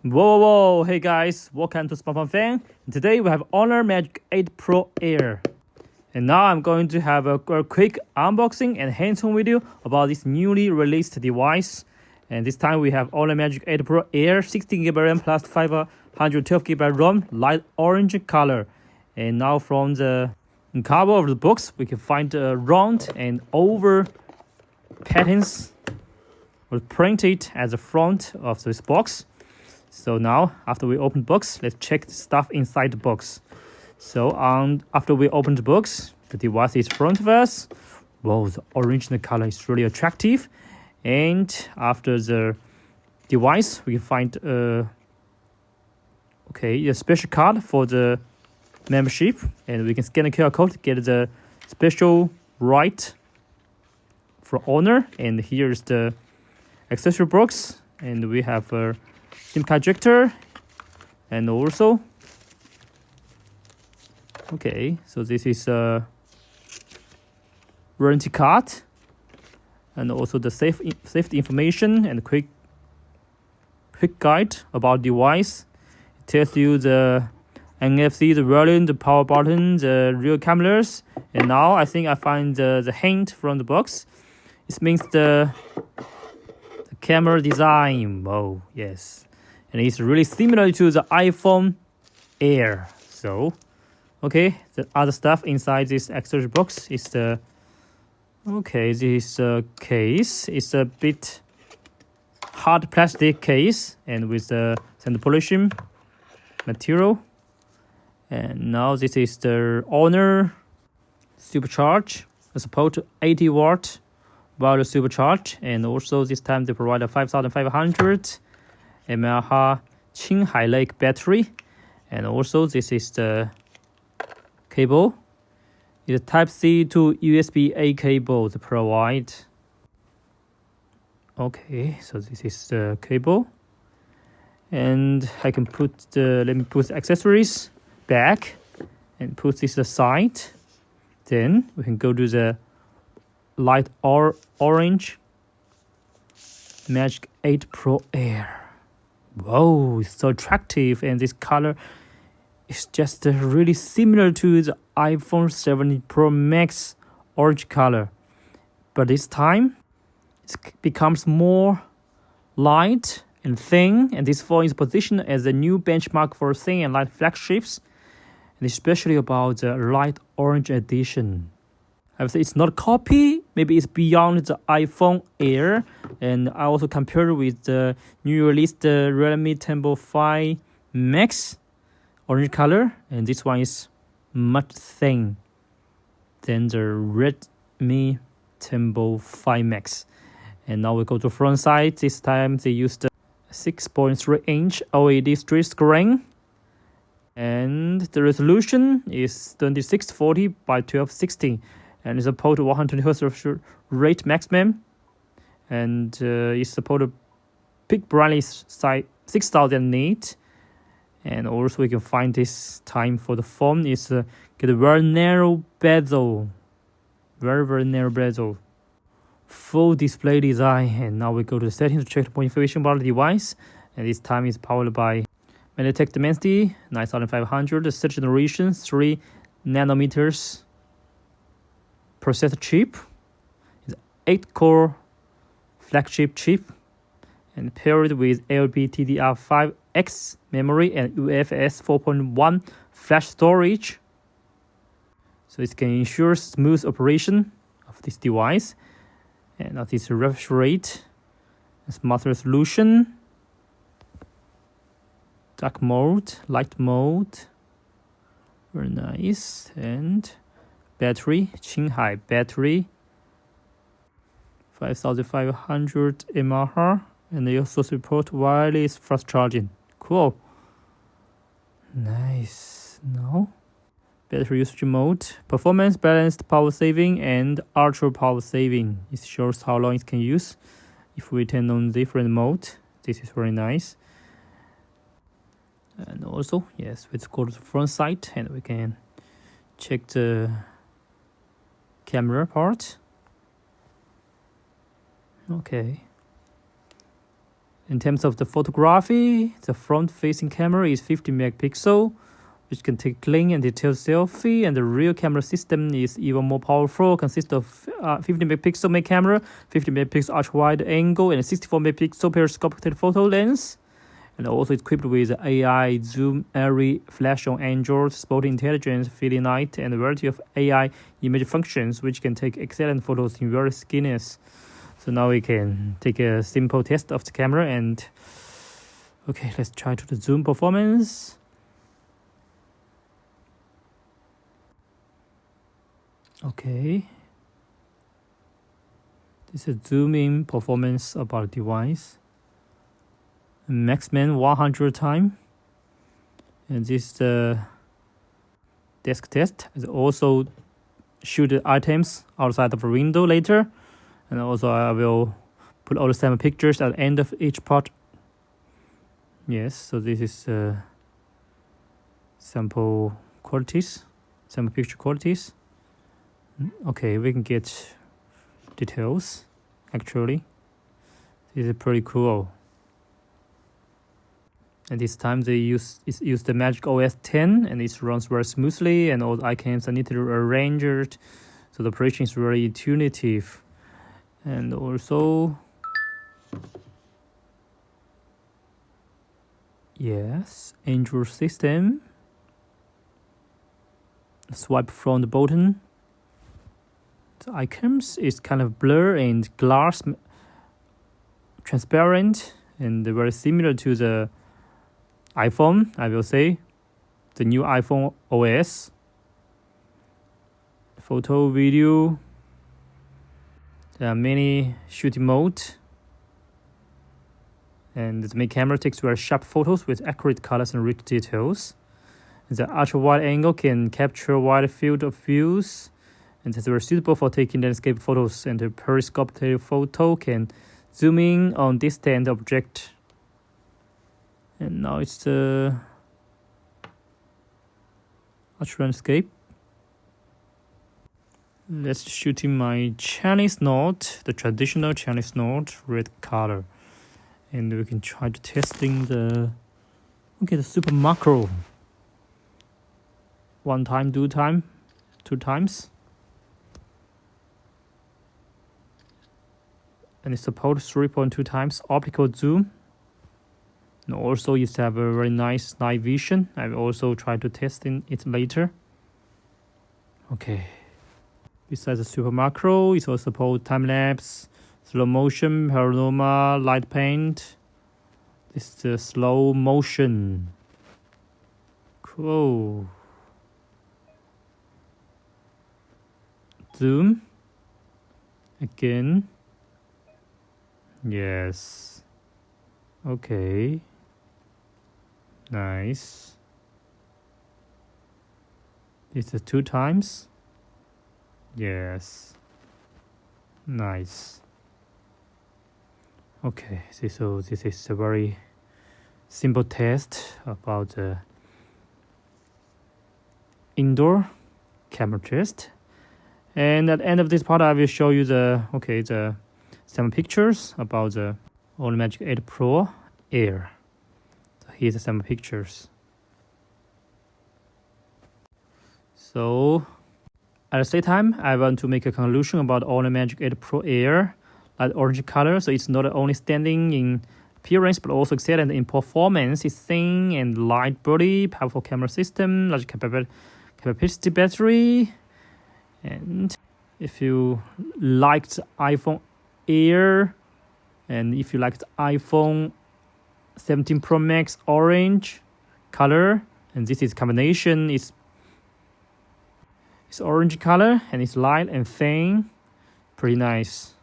Whoa, hey guys, welcome to Smartphone Fan. Today we have Honor Magic 8 Pro Air. And now I'm going to have a quick unboxing and hands-on video about this newly released device. And this time we have Honor Magic 8 Pro Air, 16GB RAM plus 512GB ROM, light orange color. And now from the cover of the box, we can find round and oval patterns was printed at the front of this box. So now, after we open the box, let's check the stuff inside the box. So after we open the box, the device is in front of us. Wow, the original color is really attractive. And after the device, we can find a special card for the membership. And we can scan the QR code to get the special right for Honor. And here's the accessory box. And we have a SIM card ejector, and also so this is a warranty card, and also the safety information and quick guide about device. It tells you the NFC, the volume, the power button, the rear cameras. And now I think I find the hint from the box. It means the camera design. Oh yes. And it's really similar to the iPhone Air. So, the other stuff inside this accessory box is this case. It's a bit hard plastic case and with the polishing material. And now this is the Honor Supercharge. The support to 80 watt wireless supercharge, and also this time they provide a 5500 mAh Qinghai Lake battery. And also this is the cable. It's a Type-C to USB-A cable to provide. So this is the cable. And I can let me put the accessories back and put this aside. Then we can go to the light orange Magic 8 Pro Air. Wow, it's so attractive, and this color is just really similar to the iPhone 17 Pro Max orange color. But this time, it becomes more light and thin, and this phone is positioned as a new benchmark for thin and light flagships, and especially about the light orange edition. I would say it's not a copy, maybe it's beyond the iPhone Air. And I also compared with the new released Realme Tempo 5 Max orange color, and this one is much thin than the Redmi Tempo 5 Max. And now we go to front side. This time they used a 6.3-inch OLED street screen, and the resolution is 2640 by 1260. And it supports 120Hz refresh rate maximum, and it supports peak brightness size 6000 nits. And also we can find this time for the phone is get a very narrow bezel, very narrow bezel, full display design. And now we go to the settings to check the more information about the device. And this time is powered by MediaTek Dimensity 9500, the 3rd generation 3 nanometers processor chip. It's 8-core flagship chip, and paired with LPDDR5X memory and UFS 4.1 flash storage. So it can ensure smooth operation of this device. And now this refresh rate, smart resolution, dark mode, light mode, very nice. And battery, Qinghai battery, 5500 mAh, and they also support wireless fast charging. Cool. Nice. Now, battery usage mode, performance, balanced power saving, and ultra power saving. It shows how long it can use if we turn on different mode. This is very nice. And also, yes, let's go to the front side and we can check the camera part. Okay. In terms of the photography, the front-facing camera is 50 megapixel, which can take clean and detailed selfie, and the rear camera system is even more powerful, consists of 50 megapixel main camera, 50 megapixel ultra-wide angle, and a 64 megapixel periscope telephoto lens, and also equipped with AI zoom array flash on Android, spot intelligence, feeling light, and a variety of AI image functions, which can take excellent photos in various skinniness. So now we can take a simple test of the camera, and okay, let's try to the zoom performance. Okay, this is zoom-in performance about the device. Maximum 100 times. And this is the desk test. It also shoot the items outside of the window later. And also I will put all the sample pictures at the end of each part. Yes, so this is sample qualities, sample picture qualities. Okay, we can get details. Actually, this is pretty cool. And this time they use the MagicOS 10, and it runs very smoothly, and all the icons are neatly arranged, so the operation is very intuitive. And also, yes, Android system. Swipe from the button. The icons is kind of blur and glass transparent, and very similar to the iPhone, I will say, the new iPhone OS. Photo, video. There are many shooting modes. And the main camera takes very sharp photos with accurate colors and rich details. And the ultra-wide angle can capture a wide field of views, and it's very suitable for taking landscape photos. And the Periscope Telephoto can zoom in on distant object. And now it's the ultra landscape. Let's shoot in my Chinese note, the traditional Chinese note, red color. And we can try to testing the super macro. One time, two times. And it supports 3.2 times optical zoom. And also it have a very nice night vision. I will also try to test it later. Okay. Besides the super macro, it also supports time lapse, slow motion, panorama, light paint. This is the slow motion. Cool. Zoom. Again. Yes. Okay. Nice. This is 2 times. Yes. Nice. Okay, so this is a very simple test about the indoor camera test. And at the end of this part, I will show you some pictures about the OLED Magic8Pro Air. So here's some pictures. So at the same time, I want to make a conclusion about OLED Magic8Pro Air, like orange color. So it's not only standing in appearance, but also excellent in performance. It's thin and light body, powerful camera system, large capacity battery. And if you liked iPhone Air, and if you liked iPhone 17 Pro Max orange color, and this is combination, it's orange color and it's light and thin, pretty nice.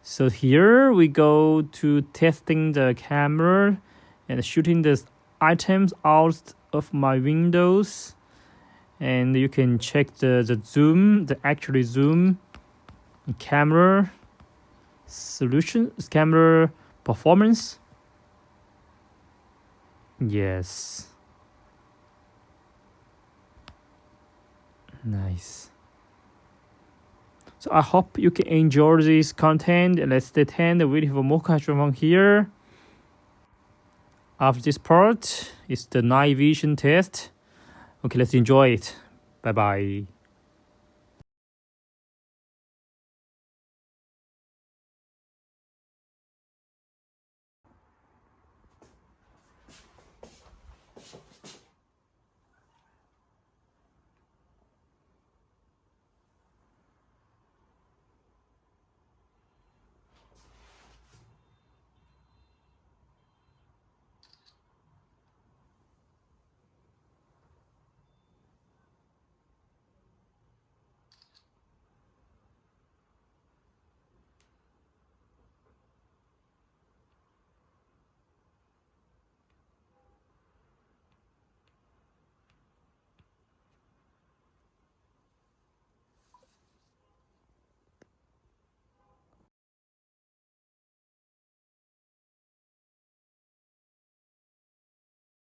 So here we go to testing the camera and shooting the items out of my windows. And you can check the zoom, the actual zoom, camera solution, camera performance. Yes. Nice. So I hope you can enjoy this content. Let's stay tuned. Waiting for more questions from here. After this part is the night vision test. Okay, let's enjoy it. Bye bye.